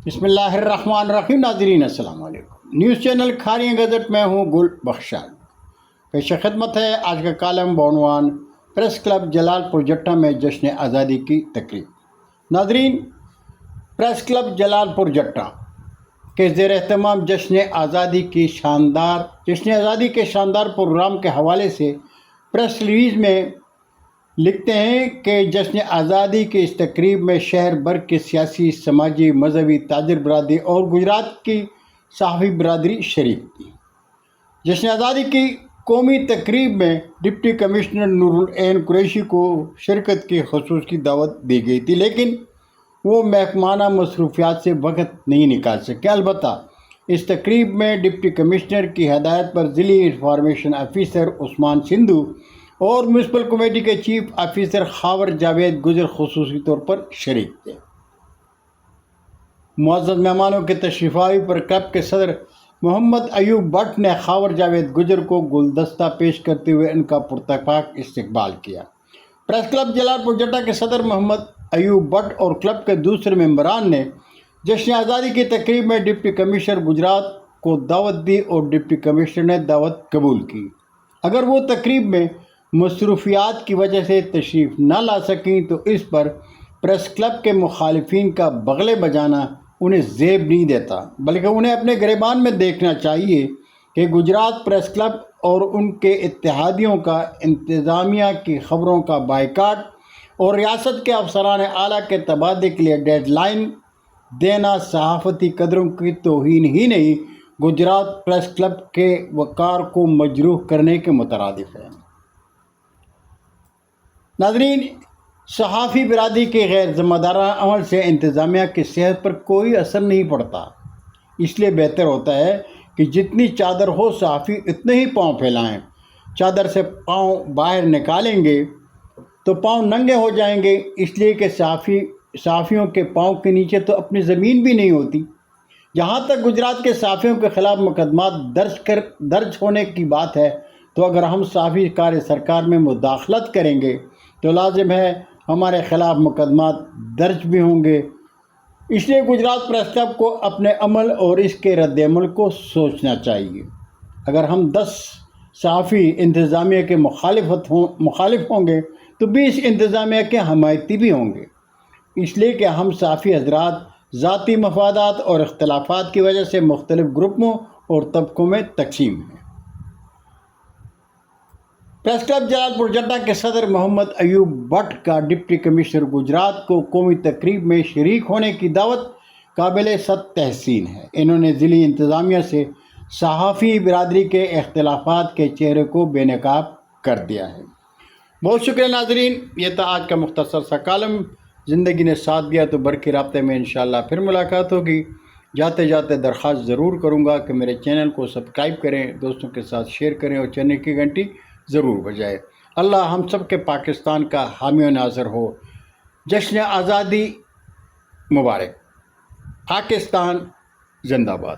بسم اللہ الرحمن الرحیم۔ ناظرین السلام علیکم۔ نیوز چینل کھاریاں گزٹ میں ہوں گل بخشان۔ پیش خدمت ہے آج کا کالم بعنوان پریس کلب جلال پور جٹا میں جشن آزادی کی تقریب۔ ناظرین، پریس کلب جلال پور جٹا کے زیر اہتمام جشن آزادی کے شاندار پروگرام کے حوالے سے پریس ریلیز میں لکھتے ہیں کہ جشن آزادی کی اس تقریب میں شہر بھر کے سیاسی، سماجی، مذہبی، تاجر برادری اور گجرات کی صحافی برادری شریک تھی۔ جشن آزادی کی قومی تقریب میں ڈپٹی کمشنر نور العین قریشی کو شرکت کی خصوصی دعوت دی گئی تھی، لیکن وہ محکمانہ مصروفیات سے وقت نہیں نکال سکے۔ البتہ اس تقریب میں ڈپٹی کمشنر کی ہدایت پر ضلعی انفارمیشن آفیسر عثمان سندھو اور میونسپل کمیٹی کے چیف آفیسر خاور جاوید گجر خصوصی طور پر شریک تھے۔ معزز مہمانوں کے تشریف آوری پر کلب کے صدر محمد ایوب بٹ نے خاور جاوید گجر کو گلدستہ پیش کرتے ہوئے ان کا پرتپاک استقبال کیا۔ پریس کلب جلال پور جٹا کے صدر محمد ایوب بٹ اور کلب کے دوسرے ممبران نے جشن آزادی کی تقریب میں ڈپٹی کمشنر گجرات کو دعوت دی اور ڈپٹی کمشنر نے دعوت قبول کی۔ اگر وہ تقریب میں مصروفیات کی وجہ سے تشریف نہ لا سکیں تو اس پر پریس کلب کے مخالفین کا بغلے بجانا انہیں زیب نہیں دیتا، بلکہ انہیں اپنے گریبان میں دیکھنا چاہیے کہ گجرات پریس کلب اور ان کے اتحادیوں کا انتظامیہ کی خبروں کا بائیکاٹ اور ریاست کے افسران اعلیٰ کے تبادلے کے لیے ڈیڈ لائن دینا صحافتی قدروں کی توہین ہی نہیں، گجرات پریس کلب کے وقار کو مجروح کرنے کے مترادف ہے۔ ناظرین، صحافی برادری کے غیر ذمہ دارانہ عمل سے انتظامیہ کی صحت پر کوئی اثر نہیں پڑتا، اس لیے بہتر ہوتا ہے کہ جتنی چادر ہو صحافی اتنے ہی پاؤں پھیلائیں۔ چادر سے پاؤں باہر نکالیں گے تو پاؤں ننگے ہو جائیں گے، اس لیے کہ صحافیوں کے پاؤں کے نیچے تو اپنی زمین بھی نہیں ہوتی۔ جہاں تک گجرات کے صحافیوں کے خلاف مقدمات درج ہونے کی بات ہے تو اگر ہم صحافی کار سرکار میں مداخلت کریں گے تو لازم ہے ہمارے خلاف مقدمات درج بھی ہوں گے۔ اس لیے گجرات پریس کلب کو اپنے عمل اور اس کے رد عمل کو سوچنا چاہیے۔ اگر ہم 10 صحافی انتظامیہ کے مخالف ہوں گے تو 20 انتظامیہ کے حمایتی بھی ہوں گے، اس لیے کہ ہم صحافی حضرات ذاتی مفادات اور اختلافات کی وجہ سے مختلف گروپوں اور طبقوں میں تقسیم ہیں۔ پریس کلب جلال پور جٹا کے صدر محمد ایوب بٹ کا ڈپٹی کمشنر گجرات کو قومی تقریب میں شریک ہونے کی دعوت قابل صد تحسین ہے۔ انہوں نے ضلعی انتظامیہ سے صحافی برادری کے اختلافات کے چہرے کو بے نقاب کر دیا ہے۔ بہت شکریہ ناظرین، یہ تھا آج کا مختصر سا کالم۔ زندگی نے ساتھ دیا تو برقی رابطے میں انشاءاللہ پھر ملاقات ہوگی۔ جاتے جاتے درخواست ضرور کروں گا کہ میرے چینل کو سبسکرائب کریں، دوستوں کے ساتھ شیئر کریں اور چینل کی گھنٹی ضرور بجائے۔ اللہ ہم سب کے پاکستان کا حامی و ناصر ہو۔ جشن آزادی مبارک۔ پاکستان زندہ باد۔